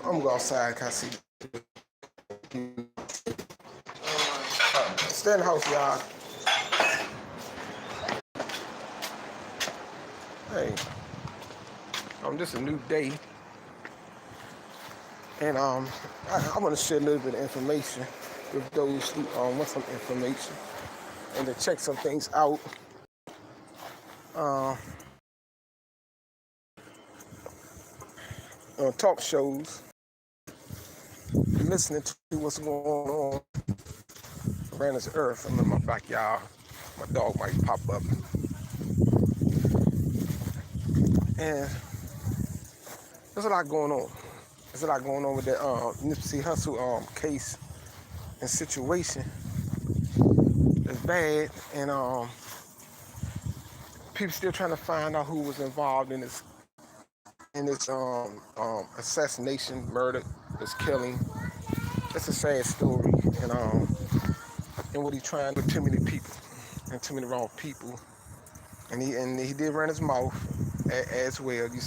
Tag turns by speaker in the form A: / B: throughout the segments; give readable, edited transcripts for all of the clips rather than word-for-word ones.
A: I'm gonna go outside and see. Stay in the house, y'all. Hey, this is a new day, and I want to share a little bit of information with those who want some information and to check some things out. Talk shows, listening to what's going on around this earth. I'm in my backyard. My dog might pop up, and there's a lot going on. There's a lot going on with that Nipsey Hussle case and situation. It's bad, and people still trying to find out who was involved in this assassination, murder, this killing. It's a sad story, and what he trying with too many people and too many wrong people, and he did run his mouth as well. You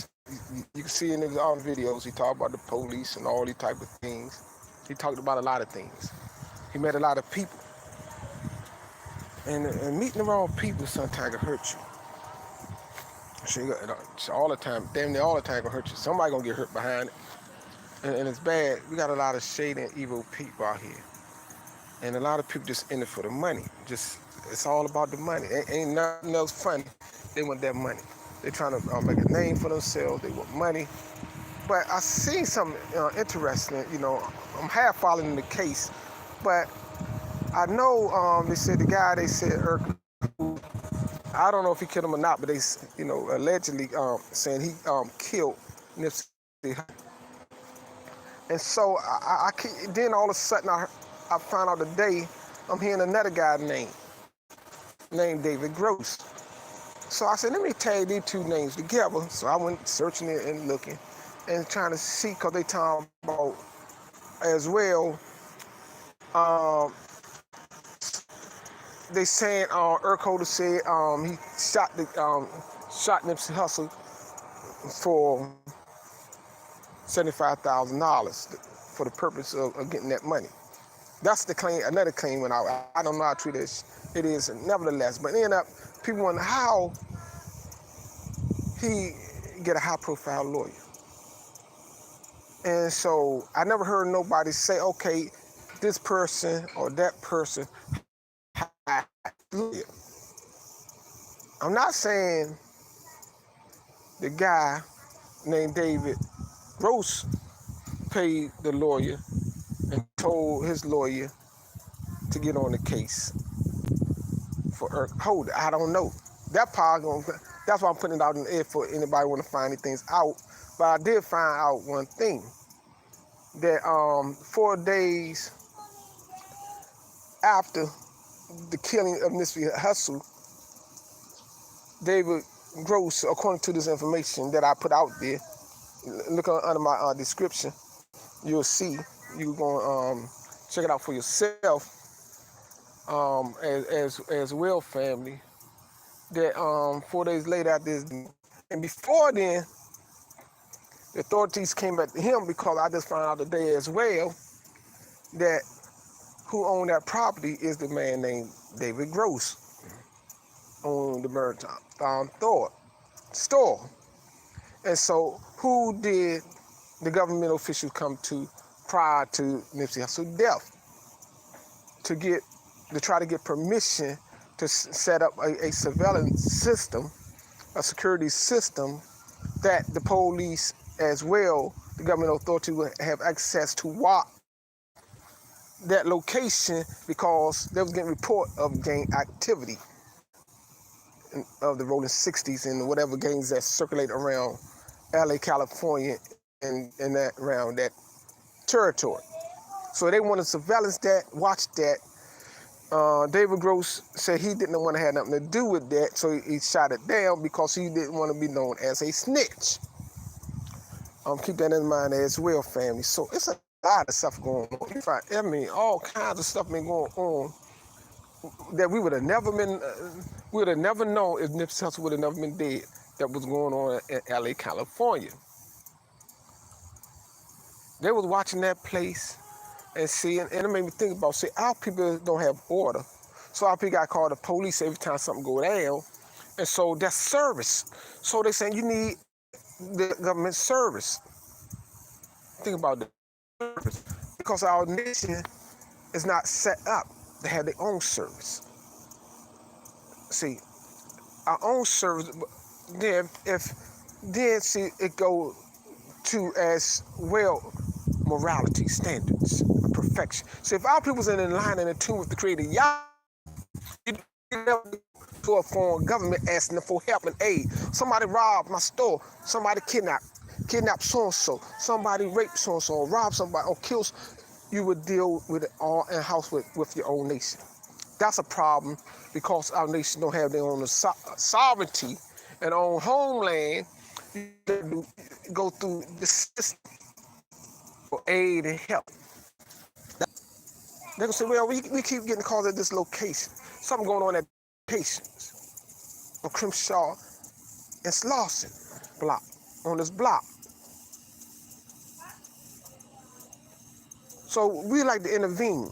A: can see in all the videos he talked about the police and all these type of things. He talked about a lot of things. He met a lot of people, and meeting the wrong people sometimes can hurt you. So all the time, damn near all the time, gonna hurt you. Somebody gonna get hurt behind it, and it's bad. We got a lot of shady and evil people out here, and a lot of people just in it for the money. It's all about the money. Ain't nothing else funny. They want that money. They trying to make a name for themselves. They want money. But I seen something interesting. I'm half following the case, but I know they said I don't know if he killed him or not, but they, allegedly saying he killed Nipsey. And so then all of a sudden I found out today I'm hearing another guy named David Gross. So I said, let me tag these two names together. So I went searching it and looking and trying to see, because they talking about as well. They saying Urquhart said he shot Nipsey Hussle for $75,000 for the purpose of getting that money. That's the claim. Another claim went out. I don't know how true it is, nevertheless. But end up, people wonder how he get a high-profile lawyer. And so I never heard nobody say, okay, this person or that person. I'm not saying the guy named David Gross paid the lawyer and told his lawyer to get on the case for hold it. I don't know. That's why I'm putting it out in the air for anybody want to find these things out. But I did find out one thing, that 4 days after the killing of Nipsey Hussle, David Gross, according to this information that I put out there, look under my description, you'll see. You going check it out for yourself, as well, family. That 4 days later after this, and before then, the authorities came back to him, because I just found out today as well that who owned that property is the man named David Gross, owned the Marathon store. And so who did the government officials come to prior to Nipsey Hussle's death to try to get permission to set up a surveillance system, a security system, that the police as well, the government authority, would have access to watch that location, because they was getting report of gang activity of the rolling 60s and whatever gangs that circulate around LA, California, and that around that territory. So they wanted to surveillance that, watch that. David Gross said he didn't want to have nothing to do with that, so he shot it down because he didn't want to be known as a snitch. Keep that in mind as well, family. So it's a lot of stuff going on. All kinds of stuff been going on that we would have never known if Nipsey Hussle would have never been dead. That was going on in LA, California. They was watching that place and see, and it made me think about, see, our people don't have order. So our people got called the police every time something go down. And so that's service. So they saying you need the government service. Think about that. Service. Because our nation is not set up to have their own service. See, our own service, then if then see it go to as well morality standards, perfection. So if our people's in line and in tune with the Creator, y'all, you never to a foreign government asking them for help and aid. Somebody robbed my store. Somebody kidnapped so and so. Somebody raped so and so, or robbed somebody, or kills. You would deal with it all in house with your own nation. That's a problem because our nation don't have their own sovereignty and own homeland. You go through the system for aid and help. They're gonna say, well, we keep getting calls at this location. Something going on at Patience, on Crimshaw and Slauson block, on this block. So we like to intervene.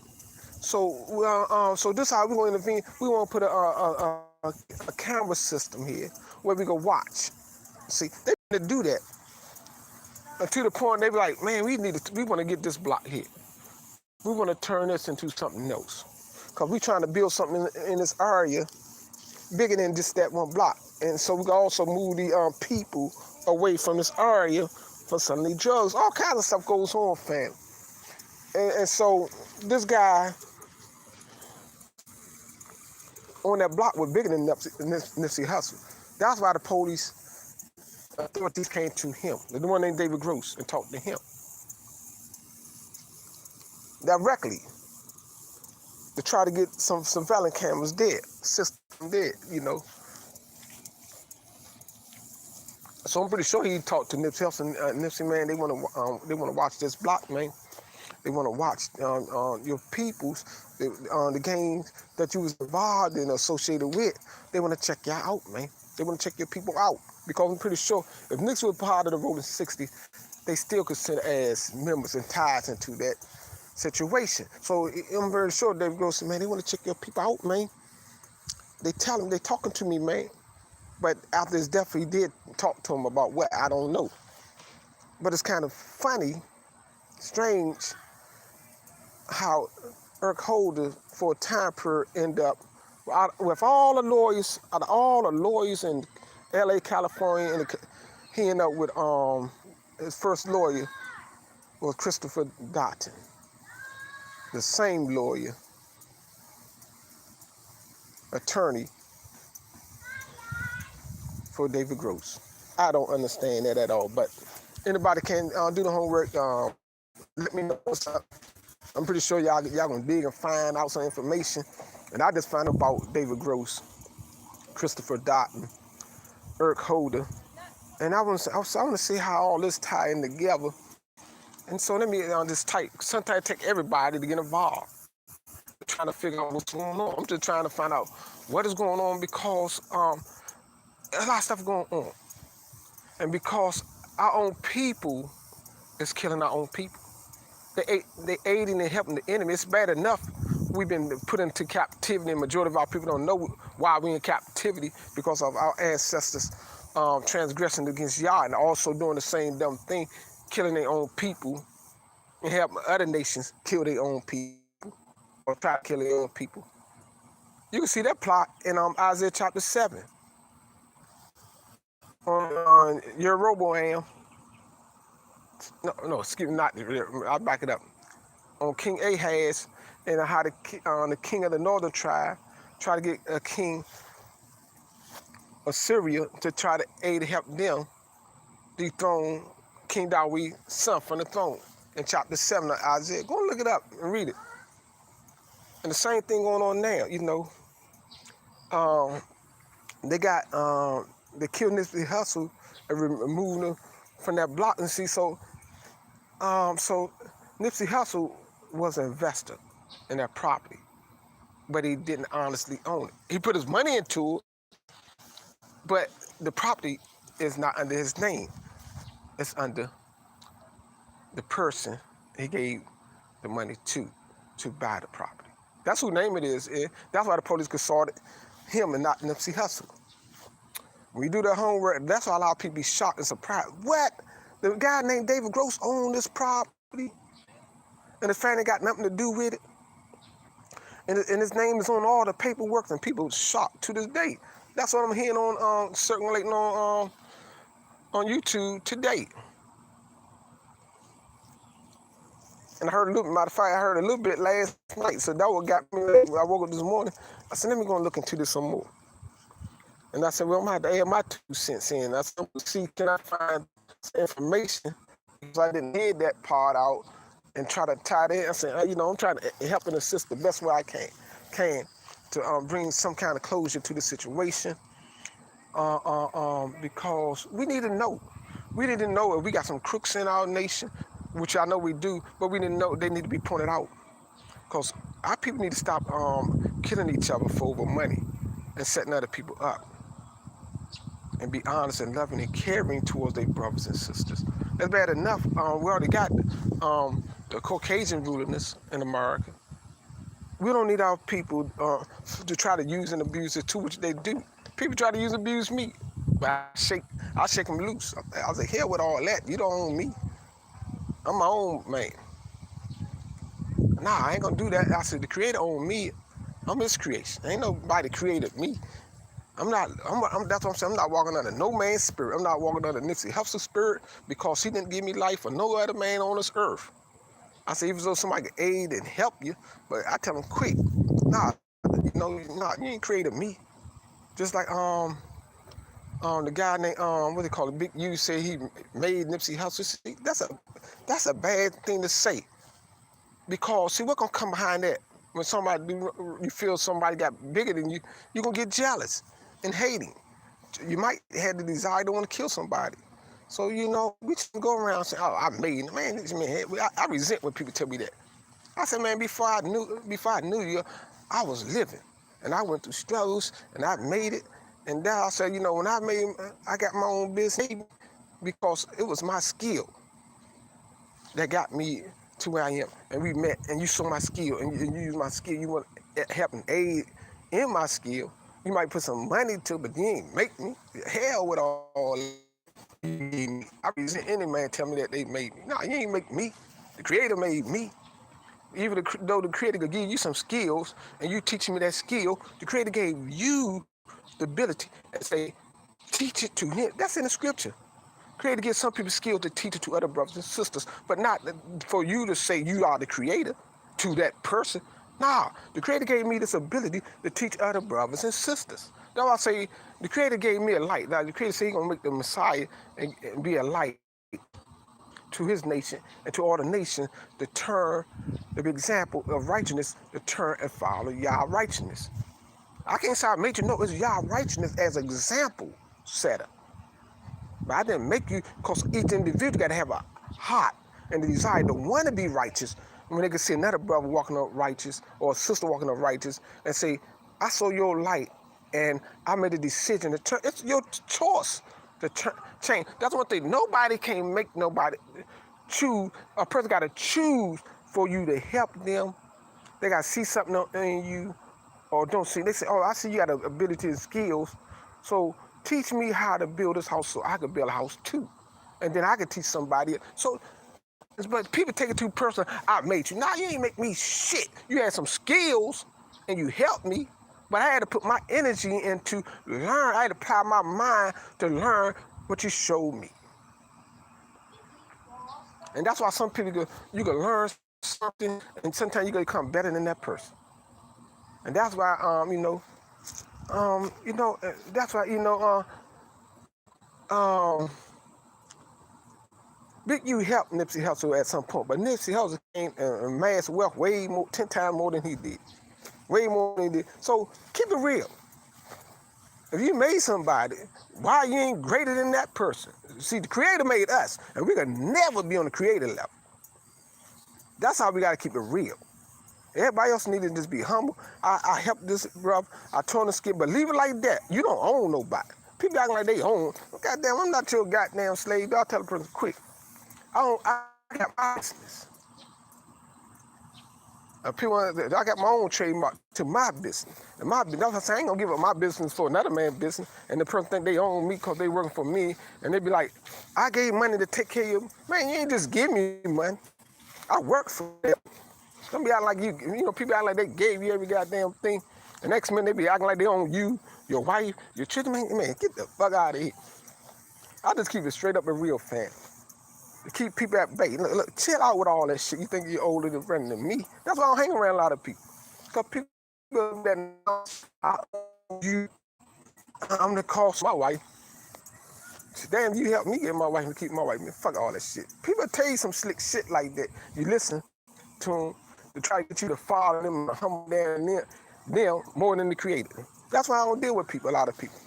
A: So this is how we gonna intervene. We want to put a camera system here where we go watch. See, they need to do that. And to the point they be like, man, we want to get this block here. We want to turn this into something else. Because we're trying to build something in this area bigger than just that one block. And so we can also move the people away from this area for some of the drugs. All kinds of stuff goes on, fam. And so this guy on that block was bigger than Nipsey Hussle. That's why the police authorities came to him. The one named David Gross, and talked to him directly to try to get some surveillance cameras dead, system dead, you know. So I'm pretty sure he talked to Nipsey Hussle and Nipsey, man. They want to watch this block, man. They want to watch your peoples, the gangs that you was involved in, associated with. They want to check y'all out, man. They want to check your people out. Because I'm pretty sure if Nipsey was part of the Rolling 60s, they still consider as members and ties into that situation. So I'm very sure David Gross said, man, they want to check your people out, man. They tell him, they talking to me, man. But after his death, he did talk to him about what, I don't know. But it's kind of funny, strange, how Eric Holder, for a time period, ended up with all the lawyers, out of all the lawyers in LA, California, and he ended up with his first lawyer was Christopher Darden, the same lawyer, attorney for David Gross. I don't understand that at all, but anybody can do the homework. Let me know what's up. I'm pretty sure y'all gonna dig and find out some information. And I just found out about David Gross, Christopher Darden, Eric Holder, and I want to see how all this tie in together. And so let me just type. Sometimes it take everybody to get involved. I'm trying to figure out what's going on. I'm just trying to find out what is going on because a lot of stuff going on, and because our own people is killing our own people. They aiding and helping the enemy. It's bad enough we've been put into captivity, and majority of our people don't know why we're in captivity because of our ancestors transgressing against Yah and also doing the same dumb thing, killing their own people and helping other nations kill their own people or try to kill their own people. You can see that plot in Isaiah chapter 7 on Jeroboam. No, excuse me, not. I'll back it up. On King Ahaz and how the king of the northern tribe try to get a king of Syria to try to aid and help them dethrone King David's son from the throne in chapter 7 of Isaiah. Go and look it up and read it. And the same thing going on now, you know. They killed Nipsey Hussle and removed him from that block. And see, so Nipsey Hussle was an investor in that property, but he didn't honestly own it. He put his money into it, but the property is not under his name. It's under the person he gave the money to buy the property. That's who name it is. That's why the police consulted him and not Nipsey Hussle. When you do that homework, that's why a lot of people be shocked and surprised. What? The guy named David Gross owned this property, and his family got nothing to do with it. And his name is on all the paperwork, and people shocked to this day. That's what I'm hearing on circulating on YouTube today. And I heard a little, matter of fact, I heard a little bit last night, so that what got me. I woke up this morning. I said, let me go and look into this some more. And I said, well, I'm gonna have to add my 2 cents in. I said, see, can I find information? Because I didn't hear that part out and try to tie it in. I said, I'm trying to help and assist the best way I can to bring some kind of closure to the situation. Because we need to know. We need to know if we got some crooks in our nation, which I know we do, but we need to know they need to be pointed out. Because our people need to stop killing each other for over money and setting other people up. And be honest and loving and caring towards their brothers and sisters. That's bad enough. We already got the Caucasian rulers in America. We don't need our people to try to use and abuse it too, which they do. People try to use and abuse me, but I shake them loose. I was like, hell with all that. You don't own me. I'm my own man. Nah, I ain't gonna do that. I said, the creator owned me. I'm his creation. Ain't nobody created me. That's what I'm saying. I'm not walking under no man's spirit. I'm not walking under Nipsey Hussle's spirit because he didn't give me life or no other man on this earth. I say, even though somebody could aid and help you, but I tell them quick, you ain't created me. Just like the guy named what they call it, Big U said he made Nipsey Hussle. See, that's a bad thing to say. Because see, what gonna come behind that? When you feel somebody got bigger than you, you're gonna get jealous and hating. You might have the desire to want to kill somebody. So, we just go around saying, oh, I made it. Man, I resent when people tell me that. I said, man, before I knew you, I was living. And I went through struggles, and I made it. And now I said, when I got my own business, because it was my skill that got me to where I am. And we met, and you saw my skill, and you used my skill. You want to help and aid in my skill. You might put some money to it, but you ain't make me. Hell with all that. I resent any man tell me that they made me. No, you ain't make me. The creator made me. Even though the creator could give you some skills, and you teaching me that skill, the creator gave you the ability and say, teach it to him. That's in the scripture. Creator gives some people skill to teach it to other brothers and sisters, but not for you to say you are the creator to that person. Nah, the creator gave me this ability to teach other brothers and sisters. That's why I say the creator gave me a light. Now the creator said he's gonna make the Messiah and be a light to his nation and to all the nations to turn the example of righteousness to turn and follow Yah righteousness. I can't say I made you know it's Yah righteousness as an example setup. But I didn't make you, because each individual got to have a heart and the desire to want to be righteous. When they can see another brother walking up righteous or a sister walking up righteous and say, I saw your light and I made a decision to turn. It's your choice to change. That's one thing. Nobody can make nobody choose. A person got to choose for you to help them. They got to see something in you or don't see. They say, oh, I see you got ability and skills. So teach me how to build this house so I could build a house too. And then I could teach somebody. So, but people take it too personal. I made you. Nah, you ain't make me shit. You had some skills and you helped me, but I had to put my energy into learn. I had to apply my mind to learn what you showed me. And that's why some people you can learn something and sometimes you can become better than that person. And that's why, that's why, Big U helped Nipsey Hussle at some point, but Nipsey Hussle came and amassed wealth way more, 10 times more than he did. Way more than he did. So keep it real. If you made somebody, why you ain't greater than that person? See, the creator made us, and we can never be on the creator level. That's how we got to keep it real. Everybody else need to just be humble. I helped this brother. I told him to skip, but leave it like that. You don't own nobody. People acting like they own. Goddamn, I'm not your goddamn slave. I'll tell the person quick. I got my business. I got my own trademark to my business. And my business, I ain't gonna give up my business for another man's business. And the person think they own me because they working for me. And they be like, I gave money to take care of you. Man, you ain't just give me money. I work for them. Don't be acting like people act like they gave you every goddamn thing. The next minute they be acting like they own you, your wife, your children. Man, get the fuck out of here. I just keep it straight up and real, fam. To keep people at bay. Look, chill out with all that shit. You think you're older than me? That's why I don't hang around a lot of people. Because people that know I owe you, I'm the cost of my wife. Damn, you help me get my wife and keep my wife. Man, fuck all that shit. People tell you some slick shit like that. You listen to them to try to get you to follow them and humble down them more than the creator. That's why I don't deal with people, a lot of people.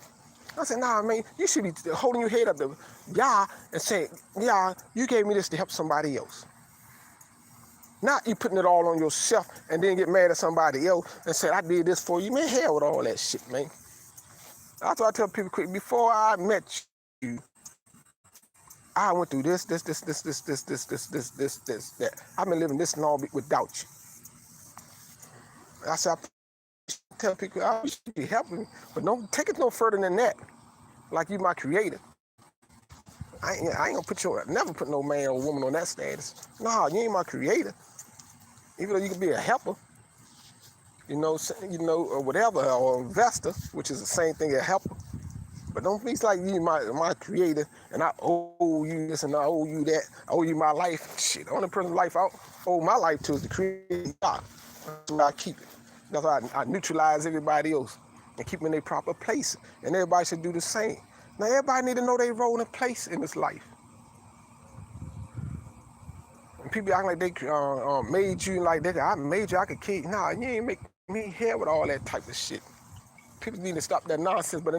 A: I said, nah, man, you should be holding your head up to Yah and saying, Yah, you gave me this to help somebody else. Not you putting it all on yourself and then get mad at somebody else and say, I did this for you. Man, hell with all that shit, man. That's why I tell people quick, before I met you, I went through this, that. I've been living this long without you. I said, I tell people, you should be helping me, but don't take it no further than that. Like you my creator. I ain't gonna never put no man or woman on that status. Nah, you ain't my creator. Even though you can be a helper, or whatever, or investor, which is the same thing as a helper. But don't be like you my creator, and I owe you this and I owe you that. I owe you my life. Shit, the only person's life I owe my life to is the creator. That's why I keep it. That's why I neutralize everybody else and keep them in their proper place. And everybody should do the same. Now everybody need to know their role and place in this life. And people act like they made you like that. I made you, I could keep. Nah, you ain't make me here with all that type of shit. People need to stop that nonsense. But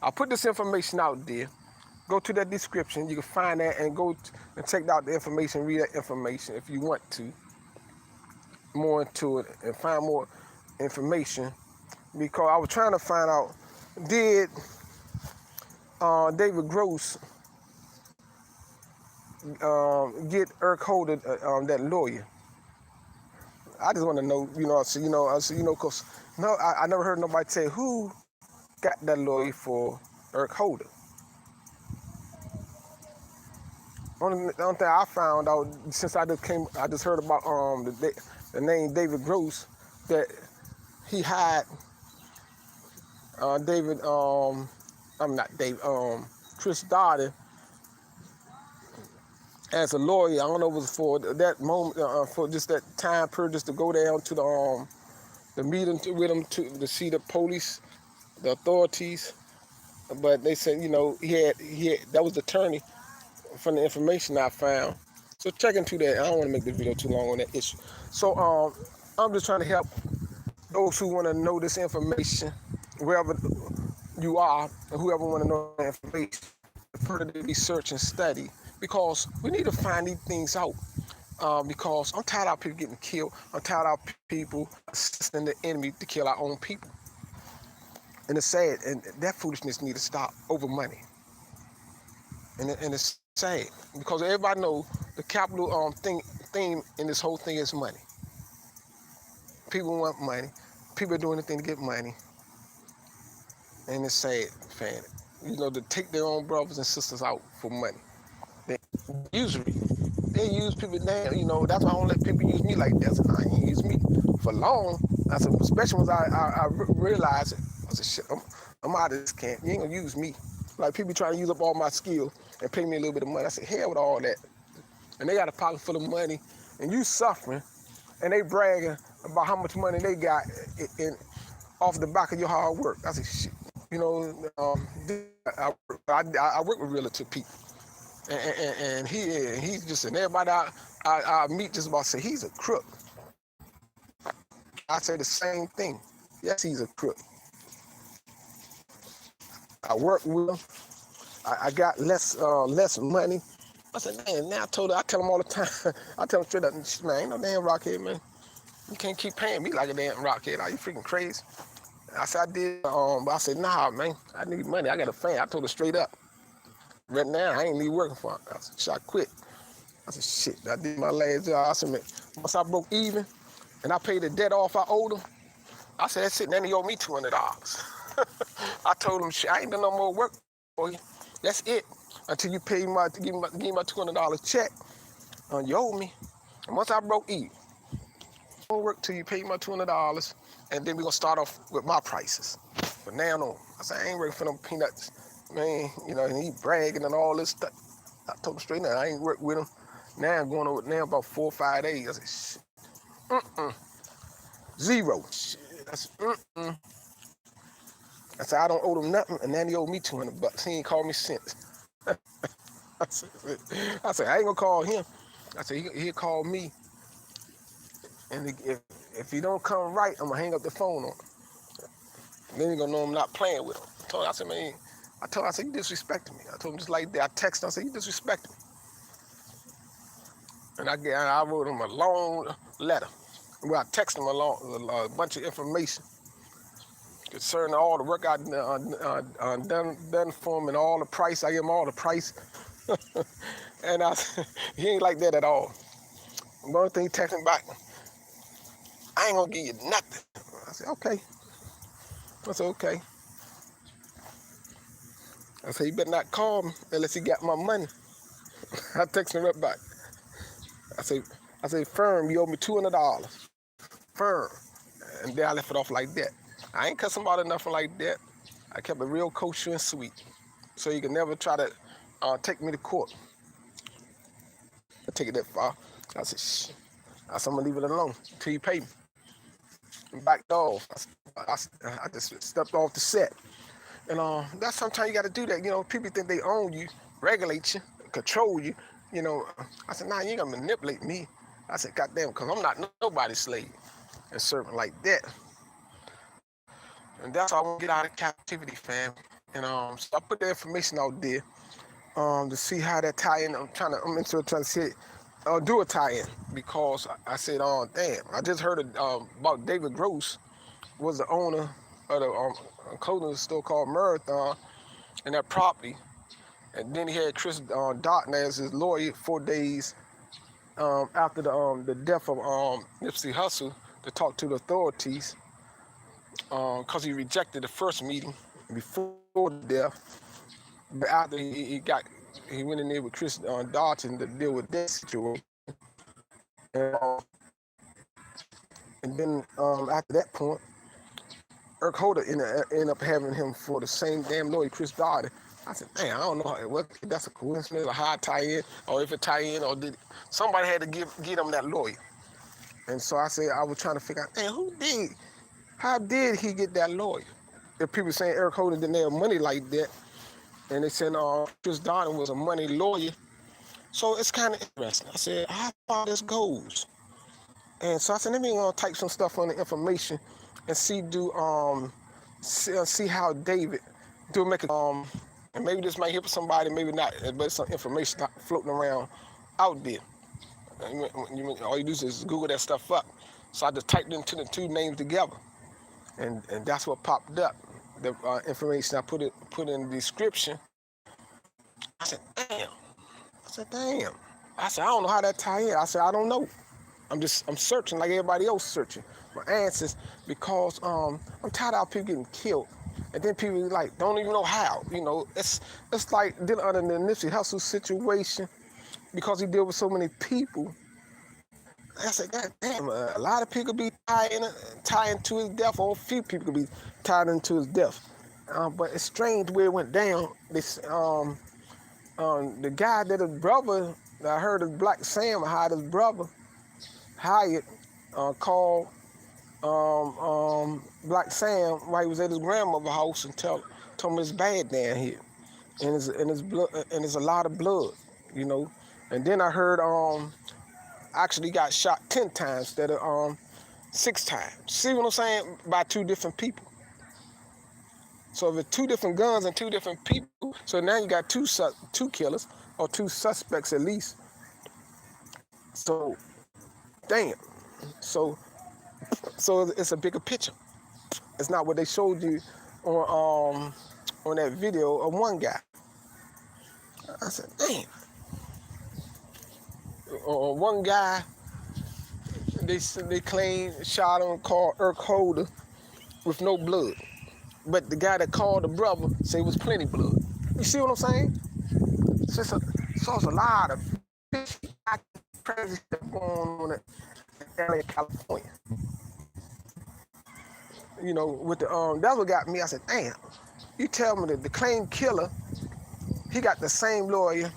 A: I put this information out there. Go to that description. You can find that and go and check out the information, read that information if you want to. More into it and find more information. Because I was trying to find out, did David Gross get Eric Holder, that lawyer? I just want to know, because I never heard nobody say who got that lawyer for Eric Holder. The only thing I found out since I just heard about the name David Gross, that he had Chris Darden as a lawyer. I don't know if it was for that moment, for just that time period, just to go down to the meeting with him to see the police, the authorities. But they said, he had that was the attorney from the information I found. So check into that. I don't want to make this video too long on that issue. So I'm just trying to help those who want to know this information, wherever you are, or whoever want to know the information, further they research and study, because we need to find these things out. Because I'm tired of people getting killed. I'm tired of people assisting the enemy to kill our own people. And it's sad, and that foolishness need to stop over money. And it's sad, because everybody knows the capital theme in this whole thing is money. People want money. People are doing anything to get money. And it's sad, fam. To take their own brothers and sisters out for money. Usually, they use people down. That's why I don't let people use me like that. So I ain't use me for long. I said, especially once I realized it. I said, shit, I'm out of this camp. You ain't gonna use me. Like people trying to use up all my skills and pay me a little bit of money. I said, hell with all that. And they got a pocket full of money, and you suffering, and they bragging about how much money they got off the back of your hard work. I said, shit. I work with realtor people. And he's just, and everybody I meet just about say he's a crook. I say the same thing. Yes, he's a crook. I work with him. I got less money. I said, man, now I tell him all the time. I tell him straight up, man, ain't no damn rockhead, man. You can't keep paying me like a damn rockhead. Are you freaking crazy? I said, I did, but I said, nah, man, I need money. I got a fan. I told her straight up. Right now, I ain't even working for him. I said, I quit. I said, shit, I did my last job. I said, man, once I broke even and I paid the debt off I owed him, I said, that's it, then he owed me $200. I told him, shit, I ain't done no more work for you. That's it. Until you pay give me my $200 check, you owe me. And once I broke even, I won't work till you pay my $200, and then we're gonna start off with my prices. But now, no. I said, I ain't working for them peanuts, man. You know, and he bragging and all this stuff. I told him straight now, I ain't work with him. Now I'm going over now about 4 or 5 days. I said, shit, zero. Shit. I said, I said, I don't owe them nothing, and then he owed me $200. He ain't called me since. I said, I ain't gonna call him. I said, he'll call me, and if he don't come right, I'm gonna hang up the phone on him. Then he gonna know I'm not playing with him. I said, man, I said, you disrespecting me. I told him just like that. I texted him, I said, you disrespecting me. And I wrote him a long letter. Well, I texted him a bunch of information concerning all the work I done for him and all the price. I gave him all the price. And he ain't like that at all. One thing he texted back, I ain't gonna give you nothing. I said, okay. I said, okay. I said, you better not call me unless he got my money. I texted him right back. I said, firm, you owe me $200. Firm. And then I left it off like that. I ain't cussing about nothing like that. I kept it real kosher and sweet. So you can never try to take me to court. I take it that far. I said, shh. I said, I'm gonna leave it alone until you pay me. And backed off. I just stepped off the set. And that's sometimes you gotta do that. You know, people think they own you, regulate you, control you. You know, I said, nah, you ain't gonna manipulate me. I said, goddamn, because I'm not nobody's slave and serving like that. And that's how I want to get out of captivity, fam. And so I put the information out there to see how that tie in. I'm into it trying to see do a tie-in because I said, damn, I just heard about David Gross was the owner of the clothing store called Marathon and that property. And then he had Chris Darden as his lawyer 4 days after the death of Nipsey Hussle to talk to the authorities because he rejected the first meeting before the death. But after he went in there with Chris Darden to deal with that situation. And then after that point, Irk Holder ended up having him for the same damn lawyer, Chris Darden. I said, man, I don't know if that's a coincidence or how it tie in, or if it tie in, or did somebody had to get him that lawyer. And so I said, I was trying to figure out, man, how did he get that lawyer? If people saying Eric Holder didn't have money like that, and they said Chris Darden was a money lawyer, so it's kind of interesting. I said, how far this goes? And so I said, let me type some stuff on the information and see how David do make it. And maybe this might help somebody, maybe not, but it's some information floating around out there. All you do is Google that stuff up. So I just typed into the two names together, and that's what popped up. The information I put in the description. I said, damn. I said, I don't know how that tie in. I said, I don't know. I'm searching like everybody else searching for answers because I'm tired of people getting killed. And then people like don't even know how. You know, it's like dealing under the Nipsey Hussle situation because he dealt with so many people. I said, God damn, a lot of people be tied into his death, or a few people could be tied into his death. But it's strange where it went down. This the guy that his brother, I heard his Black Sam hired his brother, called Black Sam while he was at his grandmother's house and told him it's bad down here, and it's blood, and it's a lot of blood, you know. And then I heard actually got shot 10 times instead of 6 times. See what I'm saying? By 2 different people. So if it's 2 different guns and 2 different people, so now you got 2 killers or 2 suspects at least. So, damn. So it's a bigger picture. It's not what they showed you on that video of one guy. I said, damn. one guy, they claim shot him called Irk Holder with no blood. But the guy that called the brother said it was plenty blood. You see what I'm saying? So it's a lot of crazy stuff going on in LA, California. You know, with the that's what got me. I said, damn, you tell me that the claimed killer, he got the same lawyer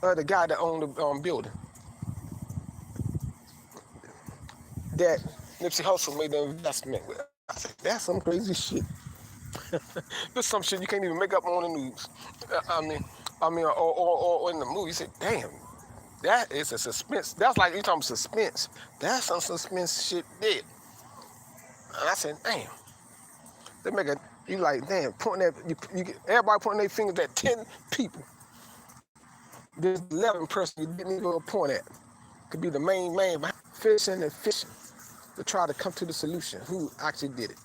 A: the guy that owned the building that Nipsey Hussle made the investment with. I said, that's some crazy shit. This some shit you can't even make up on the news. Or in the movie. You say, damn, that is a suspense. That's like you talking suspense. That's some suspense shit did. And I said, damn. They make a you like damn pointing at everybody pointing their fingers at 10 people. This 11 person you didn't even point at could be the main man behind fishing to try to come to the solution. Who actually did it?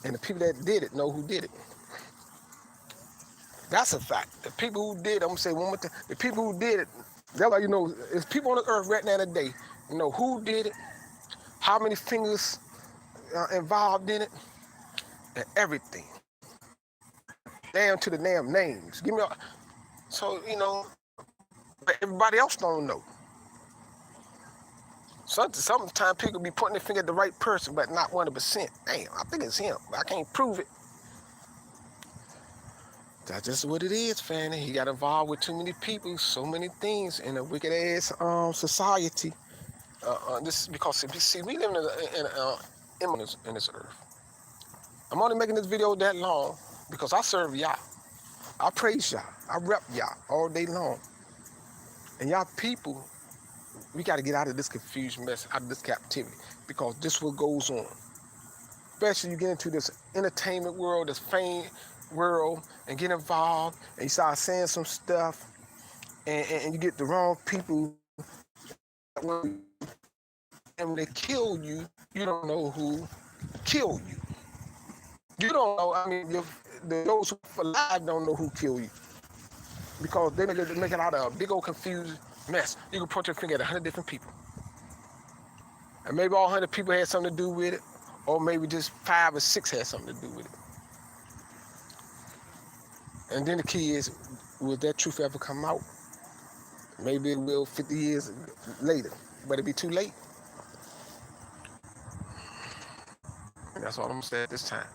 A: And the people that did it know who did it. That's a fact. The people who did it, I'm gonna say one more thing. The people who did it, that's why you know, it's people on the earth right now today, you know who did it, how many fingers involved in it, and everything. Down to the damn names. Give me a, so, you know, but everybody else don't know. Sometimes people be pointing their finger at the right person, but not 100%. Damn, I think it's him, but I can't prove it. That's just what it is, Fanny. He got involved with too many people, so many things in a wicked ass society. This is because see, we live in this earth. I'm only making this video that long because I serve y'all. I praise y'all. I rep y'all all day long. And y'all people, we got to get out of this confusion mess, out of this captivity, because this is what goes on. Especially you get into this entertainment world, this fame world, and get involved, and you start saying some stuff, and you get the wrong people. And when they kill you, you don't know who killed you. You don't know, I mean, those who are alive don't know who killed you. Because they make it out of a big old confused mess. You can point your finger at 100 different people. And maybe all 100 people had something to do with it, or maybe just 5 or 6 had something to do with it. And then the key is, will that truth ever come out? Maybe it will 50 years later, but it'll be too late. And that's all I'm gonna say at this time.